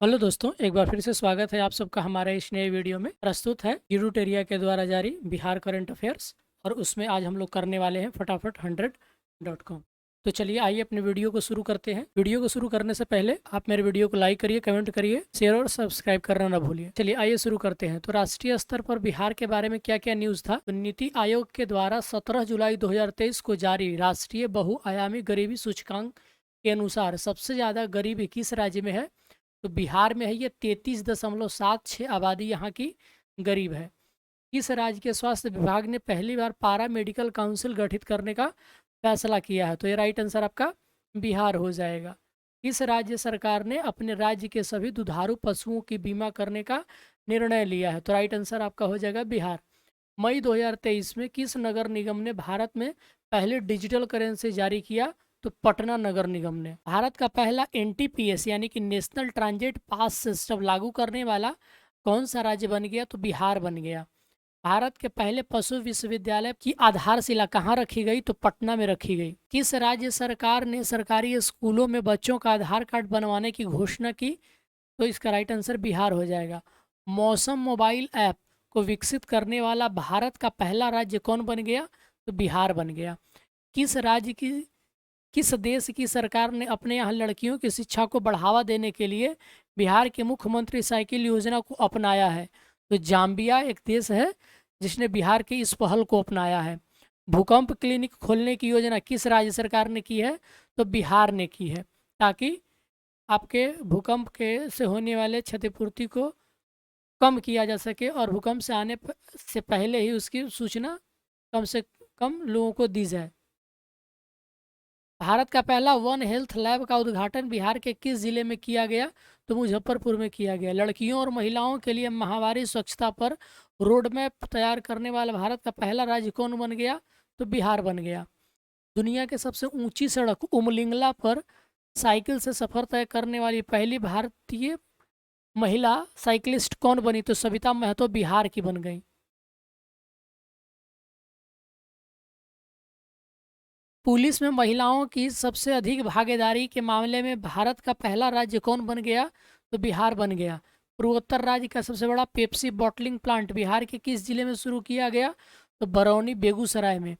Hello दोस्तों, एक बार फिर से स्वागत है आप सबका हमारे इस नए वीडियो में। प्रस्तुत है यूरूटेरिया के द्वारा जारी बिहार करंट अफेयर्स और उसमें आज हम लोग करने वाले हैं फटाफट 100.com। तो चलिए आइए अपने वीडियो को शुरू करते हैं। वीडियो को शुरू करने से पहले आप मेरे वीडियो को लाइक करिए, कमेंट करिए, शेयर और सब्सक्राइब करना ना भूलिए। चलिए आइए शुरू करते हैं। तो राष्ट्रीय स्तर पर बिहार के बारे में क्या क्या न्यूज़ था। तो नीति आयोग के द्वारा 17 जुलाई 2023 को जारी राष्ट्रीय बहुआयामी गरीबी सूचकांक के अनुसार सबसे ज़्यादा गरीबी किस राज्य में है। तो बिहार में है ये 33.76 आबादी यहाँ की गरीब है। किस राज्य के स्वास्थ्य विभाग ने पहली बार पारा मेडिकल काउंसिल गठित करने का फैसला किया है। तो ये राइट आंसर आपका बिहार हो जाएगा। किस राज्य सरकार ने अपने राज्य के सभी दुधारू पशुओं की बीमा करने का निर्णय लिया है। तो राइट आंसर आपका हो जाएगा बिहार। मई 2023 में किस नगर निगम ने भारत में पहले डिजिटल करेंसी जारी किया। तो पटना नगर निगम ने। भारत का पहला एनटीपीएस यानी कि नेशनल ट्रांजिट पास सिस्टम लागू करने वाला कौन सा राज्य बन गया। तो बिहार बन गया। भारत के पहले पशु विश्वविद्यालय की आधारशिला कहाँ रखी गई। तो पटना में रखी गई। किस राज्य सरकार ने सरकारी स्कूलों में बच्चों का आधार कार्ड बनवाने की घोषणा की। तो इसका राइट आंसर बिहार हो जाएगा। मौसम मोबाइल ऐप को विकसित करने वाला भारत का पहला राज्य कौन बन गया। तो बिहार बन गया। किस देश की सरकार ने अपने यहाँ लड़कियों की शिक्षा को बढ़ावा देने के लिए बिहार के मुख्यमंत्री साइकिल योजना को अपनाया है। तो जाम्बिया एक देश है जिसने बिहार की इस पहल को अपनाया है। भूकंप क्लिनिक खोलने की योजना किस राज्य सरकार ने की है। तो बिहार ने की है, ताकि आपके भूकंप के से होने वाले क्षतिपूर्ति को कम किया जा सके और भूकंप से से पहले ही उसकी सूचना कम से कम लोगों को दी जाए। भारत का पहला वन हेल्थ लैब का उद्घाटन बिहार के किस जिले में किया गया। तो मुजफ्फरपुर में किया गया। लड़कियों और महिलाओं के लिए माहवारी स्वच्छता पर रोड मैप तैयार करने वाला भारत का पहला राज्य कौन बन गया। तो बिहार बन गया। दुनिया के सबसे ऊंची सड़क उमलिंगला पर साइकिल से सफर तय करने वाली पहली भारतीय महिला साइकिलिस्ट कौन बनी। तो सविता महतो बिहार की बन गई। पुलिस में महिलाओं की सबसे अधिक भागीदारी के मामले में भारत का पहला राज्य कौन बन गया। तो बिहार बन गया। पूर्वोत्तर राज्य का सबसे बड़ा पेप्सी बॉटलिंग प्लांट बिहार के किस जिले में शुरू किया गया। तो बरौनी बेगूसराय में।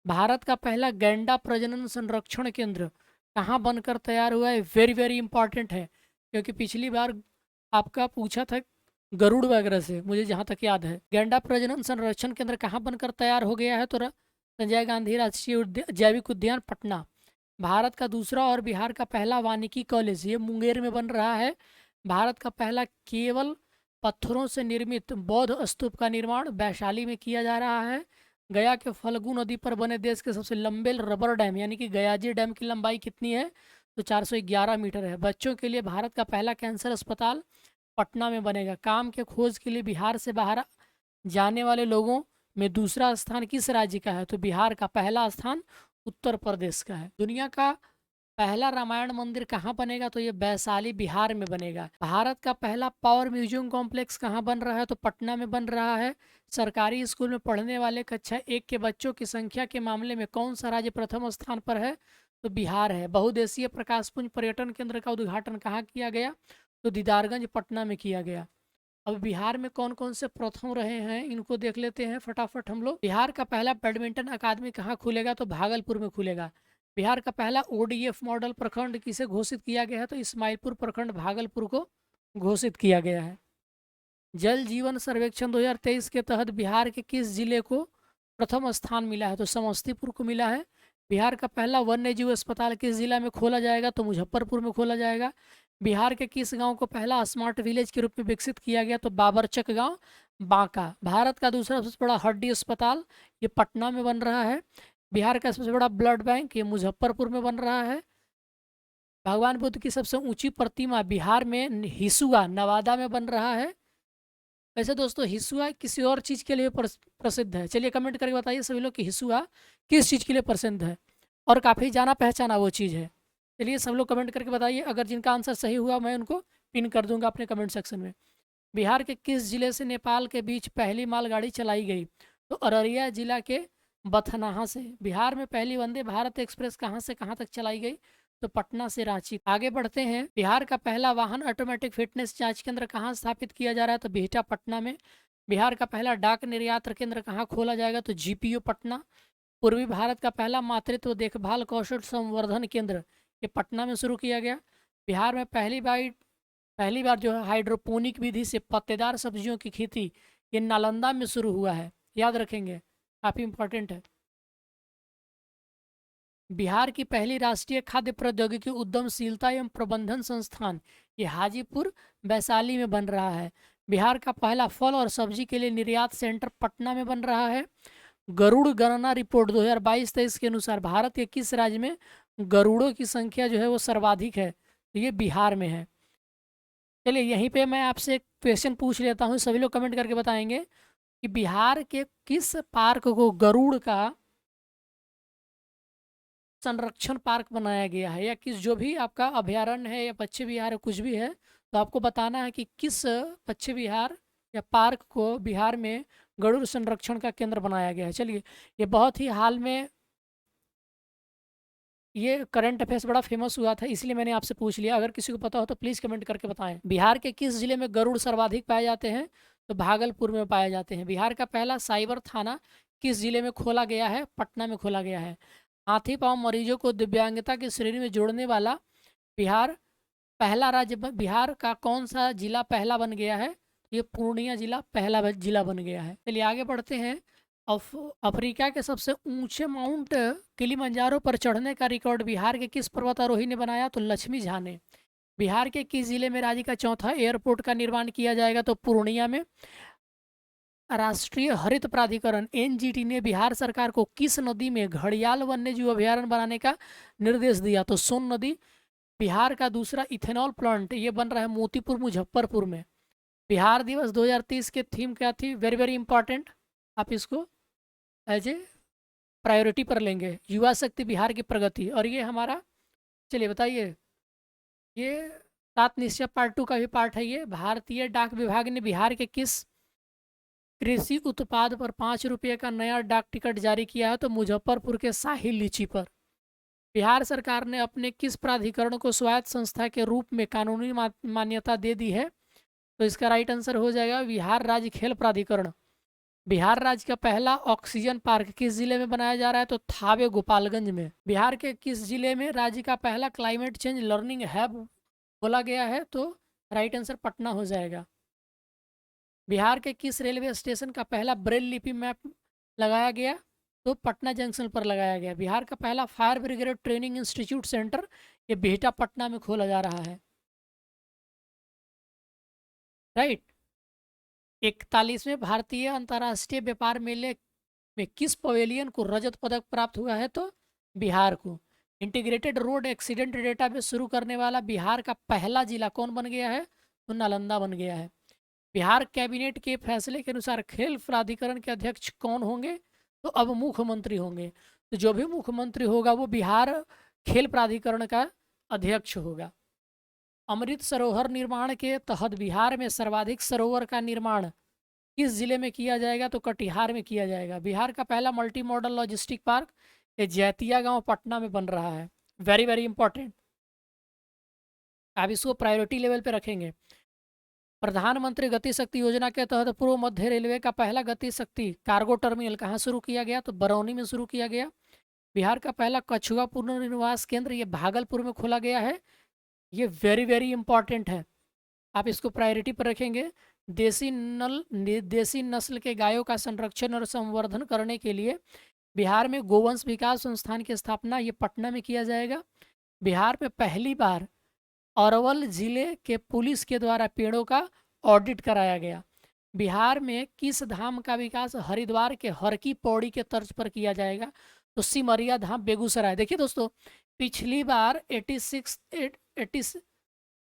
भारत का पहला गैंडा प्रजनन संरक्षण केंद्र कहाँ बनकर तैयार हुआ है। वेरी वेरी इंपॉर्टेंट है, क्योंकि पिछली बार आपका पूछा था गरुड़ वगैरह से, मुझे जहाँ तक याद है। गैंडा प्रजनन संरक्षण केंद्र कहाँ बनकर तैयार हो गया है। तो संजय गांधी राष्ट्रीय जैविक उद्यान पटना। भारत का दूसरा और बिहार का पहला वानिकी कॉलेज ये मुंगेर में बन रहा है। भारत का पहला केवल पत्थरों से निर्मित बौद्ध स्तूप का निर्माण वैशाली में किया जा रहा है। गया के फल्गु नदी पर बने देश के सबसे लंबे रबर डैम यानी कि गयाजी डैम की लंबाई कितनी है। तो 411 मीटर है। बच्चों के लिए भारत का पहला कैंसर अस्पताल पटना में बनेगा। काम के खोज के लिए बिहार से बाहर जाने वाले लोगों में दूसरा स्थान किस राज्य का है। तो बिहार का पहला स्थान उत्तर प्रदेश का है। दुनिया का पहला रामायण मंदिर कहाँ बनेगा। तो ये वैशाली बिहार में बनेगा। भारत का पहला पावर म्यूजियम कॉम्प्लेक्स कहाँ बन रहा है। तो पटना में बन रहा है। सरकारी स्कूल में पढ़ने वाले कक्षा 1 के बच्चों की संख्या के मामले में कौन सा राज्य प्रथम स्थान पर है। तो बिहार है। बहुदेशीय प्रकाशपुंज पर्यटन केंद्र का उद्घाटन कहाँ किया गया। तो दीदारगंज पटना में किया गया। अब बिहार में कौन कौन से प्रथम रहे हैं इनको देख लेते हैं फटाफट हम लोग। बिहार का पहला बैडमिंटन अकादमी कहाँ खुलेगा। तो भागलपुर में खुलेगा। बिहार का पहला ओडीएफ मॉडल प्रखंड किसे घोषित किया गया है। तो इस्माइलपुर प्रखंड भागलपुर को घोषित किया गया है। जल जीवन सर्वेक्षण 2023 के तहत बिहार के किस जिले को प्रथम स्थान मिला है। तो समस्तीपुर को मिला है। बिहार का पहला वन्य जीव अस्पताल किस जिला में खोला जाएगा। तो मुजफ्फरपुर में खोला जाएगा। बिहार के किस गांव को पहला स्मार्ट विलेज के रूप में विकसित किया गया। तो बाबरचक गांव बांका। भारत का दूसरा सबसे बड़ा हड्डी अस्पताल ये पटना में बन रहा है। बिहार का सबसे बड़ा ब्लड बैंक ये मुजफ्फरपुर में बन रहा है। भगवान बुद्ध की सबसे ऊंची प्रतिमा बिहार में हिसुआ नवादा में बन रहा है। वैसे दोस्तों हिसुआ किसी और चीज़ के लिए प्रसिद्ध है। चलिए कमेंट करके बताइए सभी लोग कि हिसुआ किस चीज़ के लिए प्रसिद्ध है और काफ़ी जाना पहचाना वो चीज़ है। चलिए सब लोग कमेंट करके बताइए। अगर जिनका आंसर सही हुआ मैं उनको पिन कर दूंगा अपने कमेंट सेक्शन में। बिहार के किस जिले से नेपाल के बीच पहली मालगाड़ी चलाई गई। तो अररिया जिला के बथनाहा से। बिहार में पहली वंदे भारत एक्सप्रेस कहाँ से कहाँ तक चलाई गई। तो पटना से रांची। आगे बढ़ते हैं, बिहार का पहला वाहन ऑटोमेटिक फिटनेस जांच केंद्र कहाँ स्थापित किया जा रहा है? तो बिहटा पटना में। बिहार का पहला डाक निर्यात केंद्र कहाँ खोला जाएगा? तो जीपीओ पटना। पूर्वी भारत का पहला मातृत्व देखभाल कौशल संवर्धन केंद्र ये पटना में शुरू किया गया। बिहार में पहली बार जो है हाइड्रोपोनिक विधि से पत्तेदार सब्जियों की खेती ये नालंदा में शुरू हुआ है, याद रखेंगे, काफ़ी इंपॉर्टेंट है। बिहार की पहली राष्ट्रीय खाद्य प्रौद्योगिकी उद्यमशीलता एवं प्रबंधन संस्थान ये हाजीपुर वैशाली में बन रहा है। बिहार का पहला फल और सब्जी के लिए निर्यात सेंटर पटना में बन रहा है। गरुड़ गणना रिपोर्ट 2022-23 के अनुसार भारत के किस राज्य में गरुड़ों की संख्या जो है वो सर्वाधिक है? तो ये बिहार में है। चलिए यहीं पे मैं आपसे एक क्वेश्चन पूछ लेता हूँ, सभी लोग कमेंट करके बताएंगे कि बिहार के किस पार्क को गरुड़ का संरक्षण पार्क बनाया गया है, या किस जो भी आपका अभयारण्य है या पक्षी विहार है कुछ भी है, तो आपको बताना है कि किस पक्षी विहार या पार्क को बिहार में गरुड़ संरक्षण का केंद्र बनाया गया है। चलिए, ये बहुत ही हाल में ये करंट अफेयर्स बड़ा फेमस हुआ था, इसलिए मैंने आपसे पूछ लिया। अगर किसी को पता हो तो प्लीज़ कमेंट करके बताएं। बिहार के किस जिले में गरुड़ सर्वाधिक पाए जाते हैं? तो भागलपुर में पाए जाते हैं। बिहार का पहला साइबर थाना किस जिले में खोला गया है? पटना में खोला गया है। हाथी पांव मरीजों को दिव्यांगता की श्रेणी में जोड़ने वाला बिहार पहला राज्य बिहार का कौन सा जिला पहला बन गया है? ये पूर्णिया जिला पहला जिला बन गया है। चलिए आगे बढ़ते हैं। अफ्रीका के सबसे ऊंचे माउंट किलिमंजारो पर चढ़ने का रिकॉर्ड बिहार के किस पर्वतारोही ने बनाया? तो लक्ष्मी झा ने। बिहार के किस जिले में राज्य का चौथा एयरपोर्ट का निर्माण किया जाएगा? तो पूर्णिया में। राष्ट्रीय हरित प्राधिकरण एनजीटी ने बिहार सरकार को किस नदी में घड़ियाल वन्यजीव अभयारण्य बनाने का निर्देश दिया? तो सोन नदी। बिहार का दूसरा इथेनॉल प्लांट ये बन रहा है मोतीपुर मुजफ्फरपुर में। बिहार दिवस 2030 के थीम क्या थी? वेरी वेरी इंपॉर्टेंट, आप इसको एज ए प्रायोरिटी पर लेंगे, युवा शक्ति बिहार की प्रगति। और ये हमारा, चलिए बताइए, ये 7 निश्चय पार्ट 2 का भी पार्ट है। ये भारतीय डाक विभाग ने बिहार के किस कृषि उत्पाद पर 5 रुपये का नया डाक टिकट जारी किया है? तो मुजफ्फरपुर के शाही लीची पर। बिहार सरकार ने अपने किस प्राधिकरण को स्वायत्त संस्था के रूप में कानूनी मान्यता दे दी है? तो इसका राइट आंसर हो जाएगा बिहार राज्य खेल प्राधिकरण। बिहार राज्य का पहला ऑक्सीजन पार्क किस जिले में बनाया जा रहा है? तो थावे गोपालगंज में। बिहार के किस जिले में राज्य का पहला क्लाइमेट चेंज लर्निंग हब खोला गया है? तो राइट आंसर पटना हो जाएगा। बिहार के किस रेलवे स्टेशन का पहला ब्रेल लिपि मैप लगाया गया? तो पटना जंक्शन पर लगाया गया। बिहार का पहला fire brigade training institute centre ये बिहटा पटना में खोला जा रहा है। राइट। 41वें भारतीय अंतर्राष्ट्रीय व्यापार मेले में किस पवेलियन को रजत पदक प्राप्त हुआ है? तो बिहार को। इंटीग्रेटेड रोड एक्सीडेंट डेटाबेस शुरू करने वाला बिहार का पहला जिला कौन बन गया है? तो नालंदा बन गया है। बिहार कैबिनेट के फैसले के अनुसार खेल प्राधिकरण के अध्यक्ष कौन होंगे? तो अब मुख्यमंत्री होंगे। तो जो भी मुख्यमंत्री होगा वो बिहार खेल प्राधिकरण का अध्यक्ष होगा। अमृत सरोवर निर्माण के तहत बिहार में सर्वाधिक सरोवर का निर्माण किस जिले में किया जाएगा? तो कटिहार में किया जाएगा। बिहार का पहला मल्टी मॉडल लॉजिस्टिक पार्क ये जैतिया गांव पटना में बन रहा है। वेरी वेरी इंपॉर्टेंट, आप इसको प्रायोरिटी लेवल पे रखेंगे। प्रधानमंत्री गति शक्ति योजना के तहत पूर्व मध्य रेलवे का पहला गति शक्ति कार्गो टर्मिनल कहाँ शुरू किया गया? तो बरौनी में शुरू किया गया। बिहार का पहला कछुआ पुनर्निवास केंद्र ये भागलपुर में खोला गया है। ये वेरी वेरी इंपॉर्टेंट है, आप इसको प्रायोरिटी पर रखेंगे। देसी नस्ल के गायों का संरक्षण और संवर्धन करने के लिए बिहार में गोवंश विकास संस्थान की स्थापना ये पटना में किया जाएगा। बिहार में पहली बार अरवल जिले के पुलिस के द्वारा पेड़ों का ऑडिट कराया गया। बिहार में किस धाम का विकास हरिद्वार के हर की पौड़ी के तर्ज पर किया जाएगा? तो सिमरिया धाम बेगूसराय। देखिए दोस्तों, पिछली बार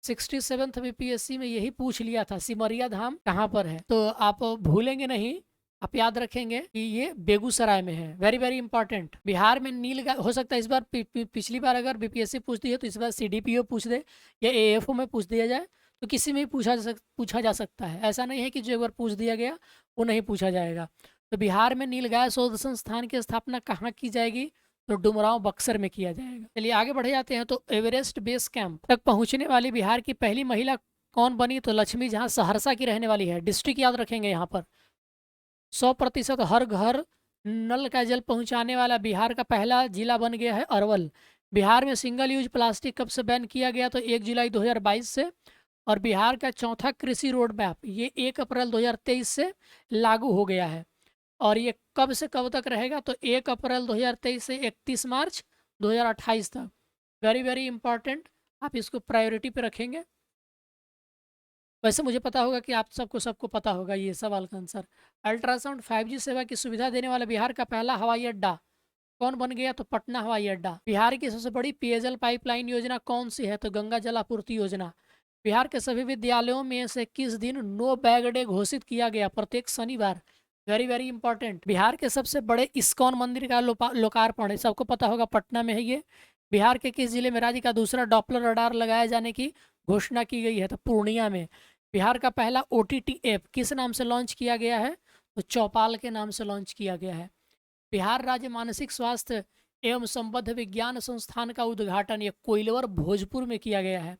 67th बीपीएससी में यही पूछ लिया था सिमरिया धाम कहाँ पर है, तो आप भूलेंगे नहीं, आप याद रखेंगे कि ये बेगूसराय में है। Very very important. बिहार में हो सकता है इस बार पिछली बार अगर बीपीएससी पूछती है तो इस बार सीडीपीओ पूछ दे या एएफओ में पूछ दिया जाए, तो किसी में भी पूछा जा सकता है। ऐसा नहीं है कि जो एक बार पूछ दिया गया वो नहीं पूछा जाएगा। तो बिहार में नीलगाय शोध संस्थान की स्थापना कहाँ की जाएगी? तो डुमरांव बक्सर में किया जाएगा। चलिए आगे बढ़े जाते हैं। तो एवरेस्ट बेस कैंप तक पहुंचने वाली बिहार की पहली महिला कौन बनी? तो लक्ष्मी जहां सहरसा की रहने वाली है। डिस्ट्रिक्ट याद रखेंगे यहाँ पर। 100% हर घर नल का जल पहुंचाने वाला बिहार का पहला जिला बन गया है अरवल। बिहार में सिंगल यूज प्लास्टिक कब से बैन किया गया? तो 1 जुलाई 2022 से। और बिहार का चौथा कृषि रोड मैप ये 1 अप्रैल 2023 से लागू हो गया है। और ये कब से कब तक रहेगा? तो 1 अप्रैल 2023 से 31 मार्च 2028 तक। वेरी वेरी इंपॉर्टेंट, आप इसको प्रायोरिटी पे रखेंगे। वैसे मुझे पता होगा कि आप सबको सबको पता होगा ये सवाल का आंसर। अल्ट्रासाउंड 5G सेवा की सुविधा देने वाला बिहार का पहला हवाई अड्डा कौन बन गया? तो पटना हवाई अड्डा। बिहार की सबसे बड़ी पेयजल पाइपलाइन योजना कौन सी है? तो गंगा जल आपूर्ति योजना। बिहार के सभी विद्यालयों में से किस दिन नो बैग डे घोषित किया गया? प्रत्येक शनिवार। Very very important. बिहार के सबसे बड़े इस्कॉन मंदिर का लोकार्पण है, सबको पता होगा, पटना में है ये। बिहार के किस जिले में राज्य का दूसरा डॉपलर रडार लगाए जाने की घोषणा की गई है? तो पूर्णिया में। बिहार का पहला OTT ऐप किस नाम से लॉन्च किया गया है? तो चौपाल के नाम से लॉन्च किया गया है। बिहार राज्य मानसिक स्वास्थ्य एवं संबद्ध विज्ञान संस्थान का उद्घाटन ये कोइलवर भोजपुर में किया गया है।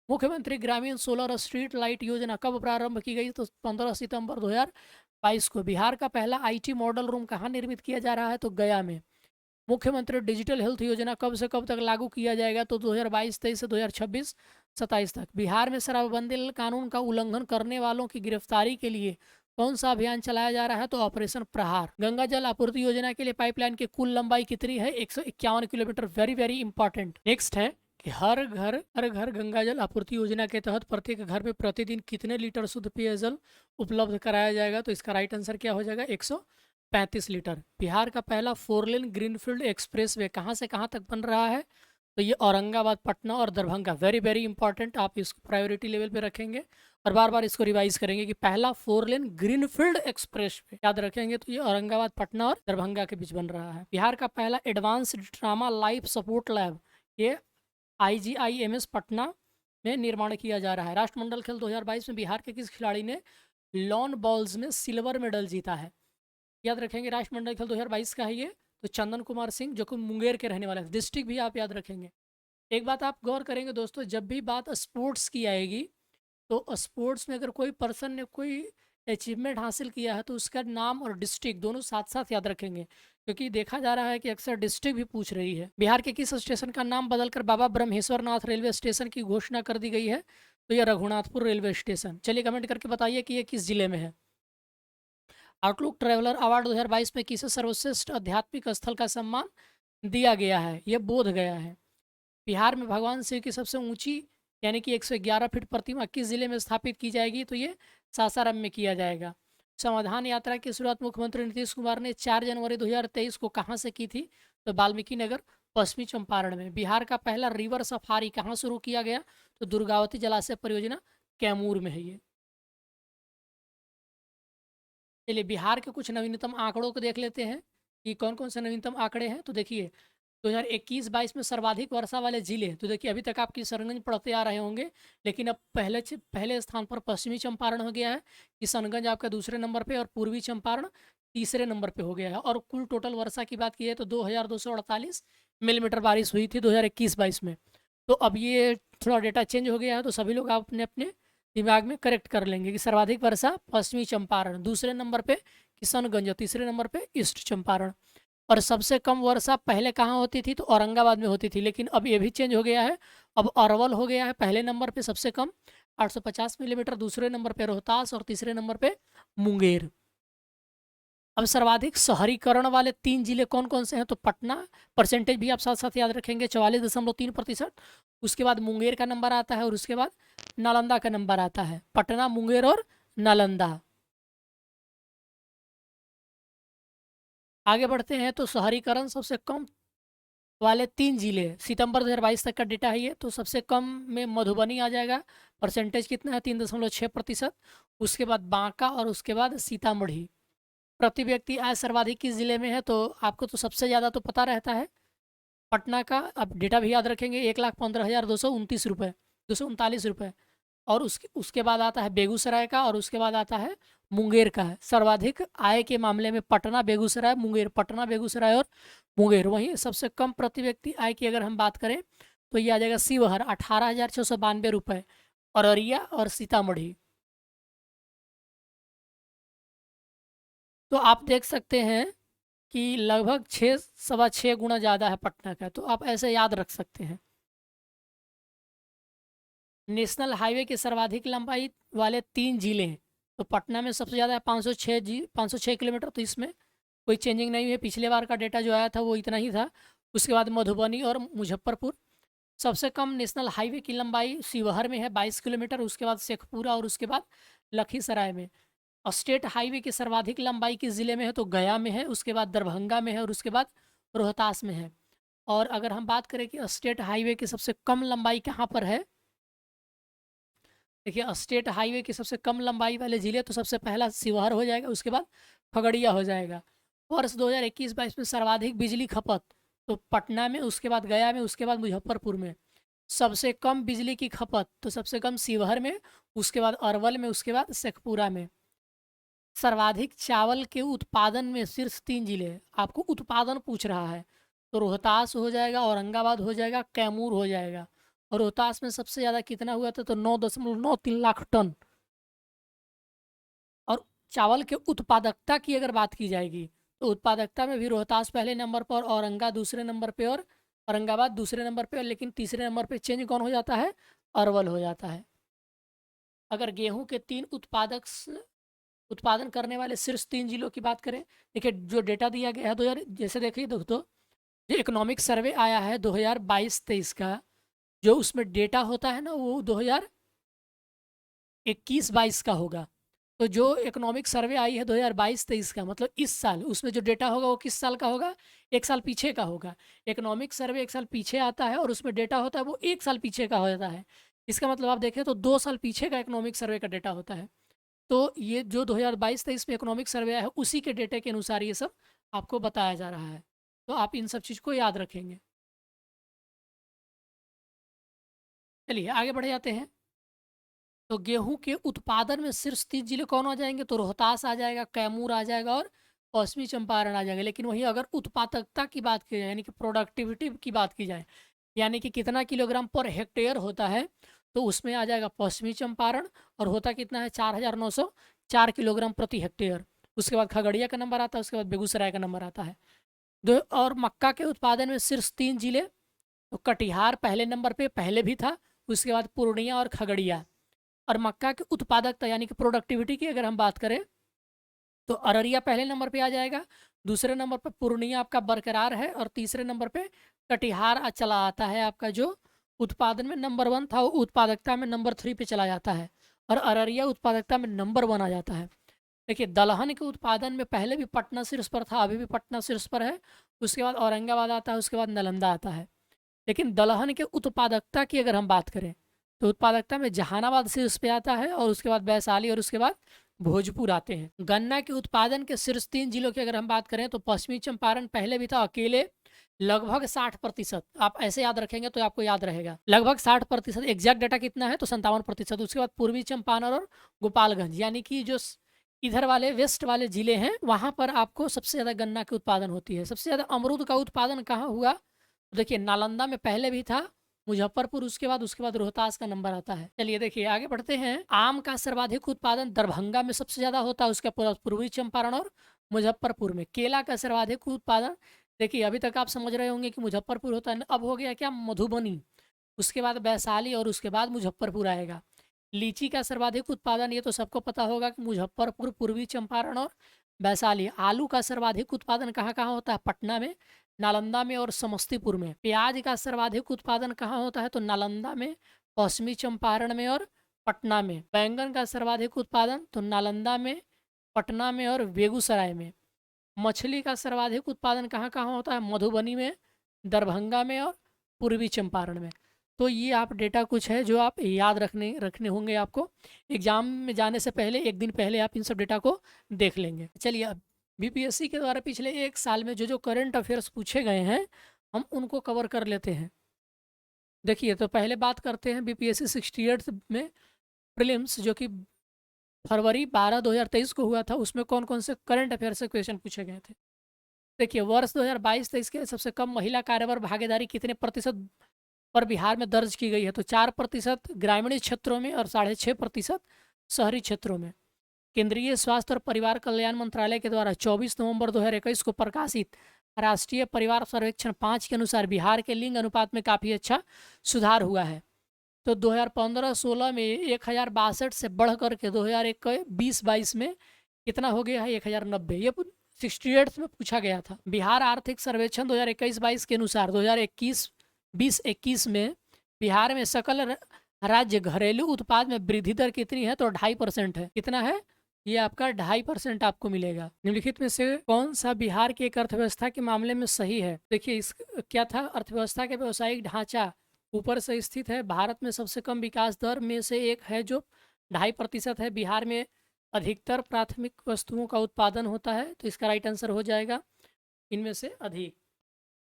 मुख्यमंत्री ग्रामीण सोलर स्ट्रीट लाइट योजना कब प्रारंभ की गई? तो 15 सितंबर 2022 को। बिहार का पहला IT मॉडल रूम कहाँ निर्मित किया जा रहा है? तो गया में। मुख्यमंत्री डिजिटल हेल्थ योजना कब से कब तक लागू किया जाएगा? तो 2022-23 से 2026-27 तक। बिहार में शराबबंदी कानून का उल्लंघन करने वालों की गिरफ्तारी के लिए कौन सा अभियान चलाया जा रहा है? तो ऑपरेशन प्रहार। गंगा जल आपूर्ति योजना के लिए पाइपलाइन की कुल लंबाई कितनी है? 151 kilometre. Very very important. Next है कि हर घर गंगा जल आपूर्ति योजना के तहत प्रत्येक घर में प्रतिदिन कितने लीटर शुद्ध पेयजल उपलब्ध कराया जाएगा? तो इसका राइट आंसर क्या हो जाएगा? 135 लीटर। बिहार का पहला 4 लेन ग्रीनफील्ड एक्सप्रेस वे कहाँ से कहाँ तक बन रहा है? तो ये औरंगाबाद, पटना और दरभंगा। वेरी वेरी इंपॉर्टेंट, आप इसको प्रायोरिटी लेवल पे रखेंगे और बार बार इसको रिवाइज करेंगे कि पहला 4 लेन ग्रीनफील्ड एक्सप्रेस वे याद रखेंगे। तो ये औरंगाबाद, पटना और दरभंगा के बीच बन रहा है। बिहार का पहला advanced trauma life support lab ये IGIMS पटना में निर्माण किया जा रहा है। राष्ट्रमंडल खेल 2022 में बिहार के किस खिलाड़ी ने लॉन बॉल्स में सिल्वर मेडल जीता है? याद रखेंगे, राष्ट्रमंडल खेल 2022 का है ये। तो चंदन कुमार सिंह, जो कि मुंगेर के रहने वाले हैं। डिस्ट्रिक्ट भी आप याद रखेंगे। एक बात आप गौर करेंगे दोस्तों, जब भी बात स्पोर्ट्स की आएगी तो स्पोर्ट्स में अगर कोई पर्सन ने कोई अचीवमेंट हासिल किया है तो उसका नाम और डिस्ट्रिक्ट दोनों साथ साथ याद रखेंगे, क्योंकि देखा जा रहा है कि अक्सर डिस्ट्रिक्ट भी पूछ रही है। बिहार के किस स्टेशन का नाम बदलकर बाबा ब्रह्मेश्वर नाथ रेलवे स्टेशन की घोषणा कर दी गई है? तो यह रघुनाथपुर रेलवे स्टेशन। चलिए कमेंट करके बताइए कि ये किस जिले में है। आउटलुक ट्रैवलर अवार्ड 2022 में किसे सर्वश्रेष्ठ आध्यात्मिक स्थल का सम्मान दिया गया है? यह बोध गया है। बिहार में भगवान शिव की सबसे ऊंची यानी कि 111 फीट प्रतिमा किस जिले में स्थापित की जाएगी? तो ये सासाराम में किया जाएगा। समाधान यात्रा की शुरुआत मुख्यमंत्री नीतीश कुमार ने 4 जनवरी 2023 को कहाँ से की थी? तो वाल्मीकि नगर, पश्चिमी चंपारण में। बिहार का पहला रिवर सफारी कहाँ शुरू किया गया? तो दुर्गावती जलाशय परियोजना कैमूर में है ये। चलिए बिहार के कुछ नवीनतम आंकड़ों को देख लेते हैं कि कौन कौन से नवीनतम आंकड़े हैं। तो देखिए 2021-22 में सर्वाधिक वर्षा वाले जिले, तो देखिए अभी तक आप किशनगंज पढ़ते आ रहे होंगे, लेकिन अब पहले स्थान पर पश्चिमी चंपारण हो गया है। किशनगंज आपका दूसरे नंबर पे और पूर्वी चंपारण तीसरे नंबर पे हो गया है। और कुल टोटल वर्षा की बात की है तो 2248 मिलीमीटर बारिश हुई थी 2021-22 में। तो अब ये थोड़ा डेटा चेंज हो गया है, तो सभी लोग आप अपने अपने दिमाग में करेक्ट कर लेंगे कि सर्वाधिक वर्षा पश्चिमी चंपारण, दूसरे नंबर पे किशनगंज और तीसरे नंबर पे ईस्ट चंपारण। और सबसे कम वर्षा पहले कहाँ होती थी? तो औरंगाबाद में होती थी, लेकिन अब ये भी चेंज हो गया है। अब अरवल हो गया है पहले नंबर पे सबसे कम 850 मिलीमीटर, दूसरे नंबर पे रोहतास और तीसरे नंबर पे मुंगेर। अब सर्वाधिक शहरीकरण वाले 3 जिले कौन कौन से हैं? तो पटना, परसेंटेज भी आप साथ साथ याद रखेंगे, 44.3%। उसके बाद मुंगेर का नंबर आता है और उसके बाद नालंदा का नंबर आता है। पटना, मुंगेर और नालंदा। आगे बढ़ते हैं। तो शहरीकरण सबसे कम वाले 3 जिले सितंबर 2022 तक का डेटा है ये। तो सबसे कम में मधुबनी आ जाएगा, परसेंटेज कितना है? 3.6%। उसके बाद बांका और उसके बाद सीतामढ़ी। प्रति व्यक्ति आय सर्वाधिक किस जिले में है? तो आपको तो सबसे ज़्यादा तो पता रहता है पटना का। अब डेटा भी याद रखेंगे, 1,15,229 रुपये, 239 रुपये। और उसके बाद आता है बेगूसराय का, और उसके बाद आता है मुंगेर का है। सर्वाधिक आय के मामले में पटना, बेगूसराय, मुंगेर, पटना, बेगूसराय और मुंगेर। वहीं सबसे कम प्रति व्यक्ति आय की अगर हम बात करें तो ये आ जाएगा शिवहर, 18,692 रुपये, अररिया और सीतामढ़ी। तो आप देख सकते हैं कि लगभग 6 सवा 6 गुना ज़्यादा है पटना का, तो आप ऐसे याद रख सकते हैं। नेशनल हाईवे की सर्वाधिक लंबाई वाले 3 जिले हैं, तो पटना में सबसे ज़्यादा है 506 किलोमीटर, तो इसमें कोई चेंजिंग नहीं है। पिछले बार का डेटा जो आया था वो इतना ही था। उसके बाद मधुबनी और मुजफ्फरपुर। सबसे कम नेशनल हाईवे की लंबाई शिवहर में है 22 किलोमीटर, उसके बाद शेखपुरा और उसके बाद लखीसराय में। और स्टेट हाईवे की सर्वाधिक लंबाई किस ज़िले में है तो गया में है, उसके बाद दरभंगा में है और उसके बाद रोहतास में है। और अगर हम बात करें कि स्टेट हाईवे की सबसे कम लंबाई कहाँ पर है, देखिए स्टेट हाईवे की सबसे कम लंबाई वाले ज़िले तो सबसे पहला शिवहर हो जाएगा, उसके बाद खगड़िया हो जाएगा। वर्ष 2021-22 में सर्वाधिक बिजली खपत तो पटना में, उसके बाद गया में, उसके बाद मुजफ्फरपुर में। सबसे कम बिजली की खपत तो सबसे कम शिवहर में, उसके बाद अरवल में, उसके बाद शेखपुरा में। सर्वाधिक चावल के उत्पादन में शीर्ष 3 जिले, आपको उत्पादन पूछ रहा है, तो रोहतास हो जाएगा, औरंगाबाद हो जाएगा, कैमूर हो जाएगा। और रोहतास में सबसे ज़्यादा कितना हुआ था तो 9.93 लाख टन। और चावल के उत्पादकता की अगर बात की जाएगी तो उत्पादकता में भी रोहतास पहले नंबर पर, औरंगा दूसरे नंबर पे और औरंगाबाद दूसरे नंबर पे, लेकिन तीसरे नंबर पे चेंज कौन हो जाता है, अरवल हो जाता है। अगर गेहूं के 3 उत्पादन करने वाले शीर्ष 3 जिलों की बात करें, देखिए जो डेटा दिया गया है 2000, जैसे देखिए दोस्तों, जो इकोनॉमिक सर्वे आया है 2022-23 का, जो उसमें डेटा होता है ना वो 2021-22 का होगा। तो जो इकोनॉमिक सर्वे आई है 2022-23 का, मतलब इस साल, उसमें जो डेटा होगा वो किस साल का होगा, एक साल पीछे का होगा। इकोनॉमिक सर्वे एक साल पीछे आता है और उसमें डेटा होता है वो एक साल पीछे का हो जाता है। इसका मतलब आप देखें तो 2 साल पीछे का इकोनॉमिक सर्वे का डेटा होता है। तो ये जो 2022-23 में इकोनॉमिक सर्वे आया है उसी के डेटे के अनुसार ये सब आपको बताया जा रहा है, तो आप इन सब चीज़ को याद रखेंगे। चलिए आगे बढ़ जाते हैं। तो गेहूं के उत्पादन में शीर्ष 3 जिले कौन आ जाएंगे तो रोहतास आ जाएगा, कैमूर आ जाएगा और पश्चिमी चंपारण आ जाएगा। लेकिन वहीं अगर उत्पादकता की बात की जाए, यानी कि प्रोडक्टिविटी की बात की जाए, यानी कि कितना किलोग्राम पर हेक्टेयर होता है, तो उसमें आ जाएगा पश्चिमी चंपारण, और होता कितना है 4,904 किलोग्राम प्रति हेक्टेयर। उसके बाद खगड़िया का नंबर आता है, उसके बाद बेगूसराय का नंबर आता है। दो और मक्का के उत्पादन में शीर्ष 3 जिले तो कटिहार पहले नंबर पे पहले भी था, उसके बाद पूर्णिया और खगड़िया। और मक्का की उत्पादकता यानी कि प्रोडक्टिविटी की अगर हम बात करें तो अररिया पहले नंबर पे आ जाएगा, दूसरे नंबर पे पूर्णिया आपका बरकरार है, और तीसरे नंबर पे कटिहार चला आता है आपका, जो उत्पादन में नंबर 1 था वो उत्पादकता में नंबर 3 पे चला जाता है, और अररिया उत्पादकता में नंबर 1 आ जाता है। देखिए दलहन के उत्पादन में पहले भी पटना शीर्ष पर था, अभी भी पटना शीर्ष पर है, उसके बाद औरंगाबाद आता है, उसके बाद नालंदा आता है। लेकिन दलहन के उत्पादकता की अगर हम बात करें तो उत्पादकता में जहानाबाद शीर्ष पे आता है, और उसके बाद वैशाली और उसके बाद भोजपुर आते हैं। गन्ना के उत्पादन के शीर्ष 3 जिलों की अगर हम बात करें तो पश्चिमी चंपारण पहले भी था अकेले, लगभग 60%। आप ऐसे याद रखेंगे तो आपको याद रहेगा, लगभग 60%। एग्जैक्ट डाटा कितना है तो 57%। उसके बाद पूर्वी चंपारण और गोपालगंज, यानी कि जो इधर वाले वेस्ट वाले जिले हैं वहां पर आपको सबसे ज्यादा गन्ना की उत्पादन होती है। सबसे ज्यादा अमरूद का उत्पादन कहाँ हुआ तो देखिए नालंदा में पहले भी था, मुजफ्फरपुर उसके बाद रोहतास का नंबर आता है। चलिए देखिए आगे बढ़ते हैं। आम का सर्वाधिक उत्पादन दरभंगा में सबसे ज्यादा होता है, उसके बाद पूर्वी चंपारण और मुजफ्फरपुर में। केला का सर्वाधिक उत्पादन, देखिए अभी तक आप समझ रहे होंगे कि मुजफ्फरपुर होता है, अब हो गया क्या मधुबनी, उसके बाद वैशाली और उसके बाद मुजफ्फरपुर आएगा। लीची का सर्वाधिक उत्पादन ये तो सबको पता होगा कि मुजफ्फरपुर, पूर्वी चंपारण और वैशाली। आलू का सर्वाधिक उत्पादन कहाँ कहाँ होता है, पटना में, नालंदा में और समस्तीपुर में। प्याज का सर्वाधिक उत्पादन कहाँ होता है तो नालंदा में, पश्चिमी चंपारण में और पटना में। बैंगन का सर्वाधिक उत्पादन तो नालंदा में, पटना में और बेगूसराय में। मछली का सर्वाधिक उत्पादन कहाँ कहाँ होता है, मधुबनी में, दरभंगा में और पूर्वी चंपारण में। तो ये आप डेटा कुछ है जो आप याद रखने रखने होंगे आपको, एग्जाम में जाने से पहले एक दिन पहले आप इन सब डेटा को देख लेंगे। चलिए अब बीपीएससी के द्वारा पिछले एक साल में जो जो करंट अफेयर्स पूछे गए हैं हम उनको कवर कर लेते हैं। देखिए तो पहले बात करते हैं बीपीएससी 68 में प्रीलिम्स जो कि फरवरी 12 2023 को हुआ था, उसमें कौन कौन से करंट अफेयर से क्वेश्चन पूछे गए थे। देखिए, वर्ष 2022-23 के सबसे कम महिला कार्यबल भागीदारी कितने प्रतिशत पर बिहार में दर्ज की गई है, तो 4% ग्रामीण क्षेत्रों में और 6.5% शहरी क्षेत्रों में। केंद्रीय स्वास्थ्य और परिवार कल्याण मंत्रालय के द्वारा 24 नवंबर 2021 को प्रकाशित राष्ट्रीय परिवार सर्वेक्षण 5 के अनुसार बिहार के लिंग अनुपात में काफ़ी अच्छा सुधार हुआ है। तो 2015-16 में 1062 से बढ़ करके 2021-22 में कितना हो गया है, 1090। ये 68 में पूछा गया था। बिहार आर्थिक सर्वेक्षण 2021-22 के अनुसार 2021 में बिहार में सकल राज्य घरेलू उत्पाद में वृद्धि दर कितनी है, तो 2.5% है। कितना है, ये आपका 2.5% आपको मिलेगा। निम्नलिखित में से कौन सा बिहार की एक अर्थव्यवस्था के मामले में सही है। देखिए, इस क्या था, अर्थव्यवस्था के व्यावसायिक ढांचा ऊपर से स्थित है। भारत में सबसे कम विकास दर में से एक है जो 2.5% है। बिहार में अधिकतर प्राथमिक वस्तुओं का उत्पादन होता है, तो इसका राइट आंसर हो जाएगा इनमें से अधिक।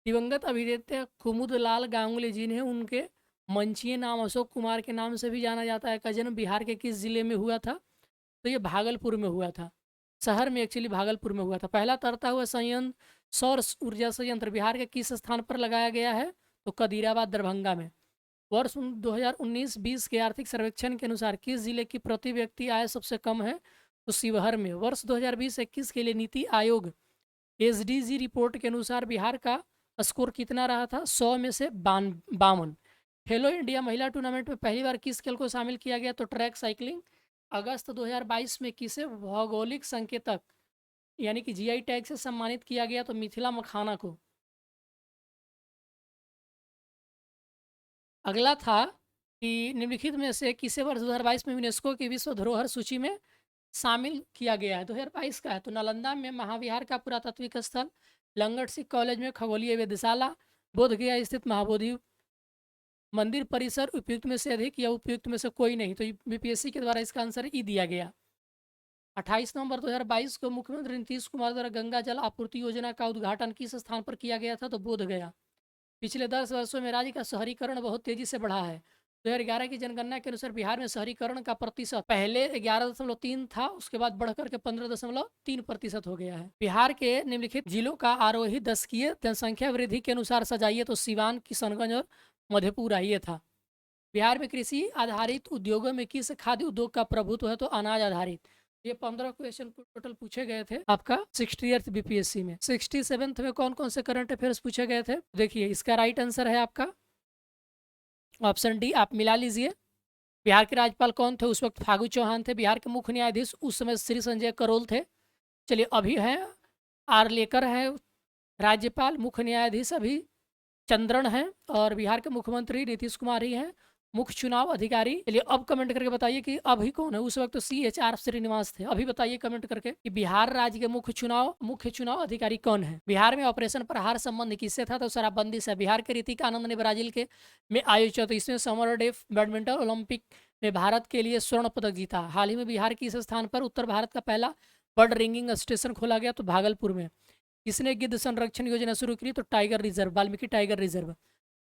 दिवंगत अभिनेता कुमुदलाल गांगुली जी ने उनके मंचीय नाम अशोक कुमार के नाम से भी जाना जाता है, का जन्म बिहार के किस जिले में हुआ था, तो ये भागलपुर में हुआ था। शहर में एक्चुअली भागलपुर में हुआ था। पहला तरता हुआ संयंत्र सौर ऊर्जा संयंत्र बिहार के किस स्थान पर लगाया गया है, तो कदीराबाद दरभंगा में। वर्ष 2019-20 के आर्थिक सर्वेक्षण के अनुसार किस जिले की प्रति व्यक्ति आय सबसे कम है, तो शिवहर में। वर्ष 2020-21 के लिए नीति आयोग एसडीजी रिपोर्ट के अनुसार बिहार का स्कोर कितना रहा था, 100 में से 52। खेलो इंडिया महिला टूर्नामेंट में पहली बार किस खेल को शामिल किया गया, तो ट्रैक साइकिलिंग। अगस्त 2022 में किसे भौगोलिक संकेतक यानी कि जीआई टैग से सम्मानित किया गया, तो मिथिला मखाना को। अगला था कि निम्नलिखित में से किसे वर्ष 2022 में यूनेस्को की विश्व धरोहर सूची में शामिल किया गया है, 2022 का है। तो नालंदा में महाविहार का पुरातात्विक स्थल, लंगट सिख कॉलेज में खगोलीय वेधशाला, बोधगया स्थित महाबोधि मंदिर परिसर उपयुक्त में से अधिक या उपयुक्त में से कोई नहीं, तो बीपीएससी के द्वारा इसका आंसर ई दिया गया। 28 नवंबर 2022 को मुख्यमंत्री नीतीश कुमार द्वारा गंगा जल आपूर्ति योजना का उद्घाटन किस स्थान पर किया गया था, तो बोधगया। पिछले 10 वर्षों में राज्य का शहरीकरण बहुत तेजी से बढ़ा है। 2011 की जनगणना के अनुसार बिहार में शहरीकरण का प्रतिशत पहले 11.3 था, उसके बाद बढ़कर के 15.3% हो गया है। बिहार के निम्नलिखित जिलों का आरोही दशकीय जनसंख्या वृद्धि के अनुसार सजाइए, तो सिवान, किशनगंज और मधेपुरा ये था। बिहार में कृषि आधारित उद्योगों में किस खाद्य उद्योग का प्रभुत्व है, तो अनाज आधारित। ये 15 क्वेश्चन टोटल पूछे गए थे आपका 60th बीपीएससी में। 67th में कौन कौन से करंट अफेयर्स पूछे गए थे, देखिए इसका राइट आंसर है आपका ऑप्शन डी, आप मिला लीजिए। बिहार के राज्यपाल कौन थे, उस वक्त फागू चौहान थे। बिहार के मुख्य न्यायाधीश उस समय श्री संजय करोल थे। चलिए, अभी हैं आर्लेकर हैं राज्यपाल, मुख्य न्यायाधीश अभी चंद्रन हैं, और बिहार के मुख्यमंत्री नीतीश कुमार ही हैं मुख्य चुनाव अधिकारी। चलिए, अब कमेंट करके बताइए कि अभी कौन है। उस वक्त तो CHR श्रीनिवास थे। अभी बताइए कमेंट करके कि बिहार राज्य के मुख्य चुनाव अधिकारी कौन है। बिहार में ऑपरेशन प्रहार संबंध किससे था, तो शराबबंदी से। बिहार के ऋतिका आनंद ने ब्राजील के में आयोजित 34वें समर डेफ बैडमिंटन ओलंपिक में भारत के लिए स्वर्ण पदक जीता। हाल ही में बिहार के इस स्थान पर उत्तर भारत का पहला बर्ड रिंगिंग स्टेशन खोला गया, तो भागलपुर में। किसने गिद्ध संरक्षण योजना शुरू की, तो tiger reserve, Valmiki tiger reserve.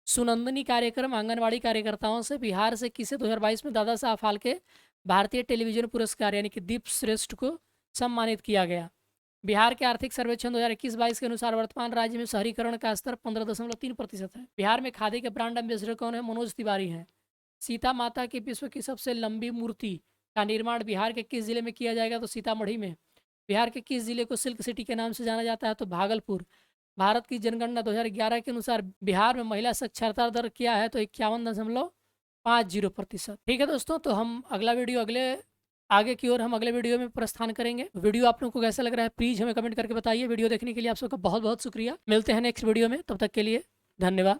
Sunandini कार्यक्रम आंगनवाड़ी कार्यकर्ताओं से बिहार से किसे 2022 में दादा साहब फाल्के भारतीय टेलीविजन पुरस्कार यानी कि दीप श्रेष्ठ को सम्मानित किया गया। बिहार के आर्थिक सर्वेक्षण 2021-22 के अनुसार वर्तमान राज्य में शहरीकरण का स्तर 15.3% है। बिहार में खादी के ब्रांड एम्बेसडर कौन है, मनोज तिवारी हैं। सीता माता की विश्व की सबसे लंबी मूर्ति का निर्माण बिहार के किस जिले में किया जाएगा, तो सीतामढ़ी में। बिहार के किस जिले को सिल्क सिटी के नाम से जाना जाता है, तो भागलपुर। भारत की जनगणना 2011 के अनुसार बिहार में महिला साक्षरता दर क्या है, तो 51.50%। ठीक है दोस्तों, तो हम अगला वीडियो आगे की ओर हम अगले वीडियो में प्रस्थान करेंगे। वीडियो आप लोगों को कैसा लग रहा है प्लीज हमें कमेंट करके बताइए। वीडियो देखने के लिए आप सबका बहुत बहुत शुक्रिया। मिलते हैं नेक्स्ट वीडियो में, तब तक के लिए धन्यवाद।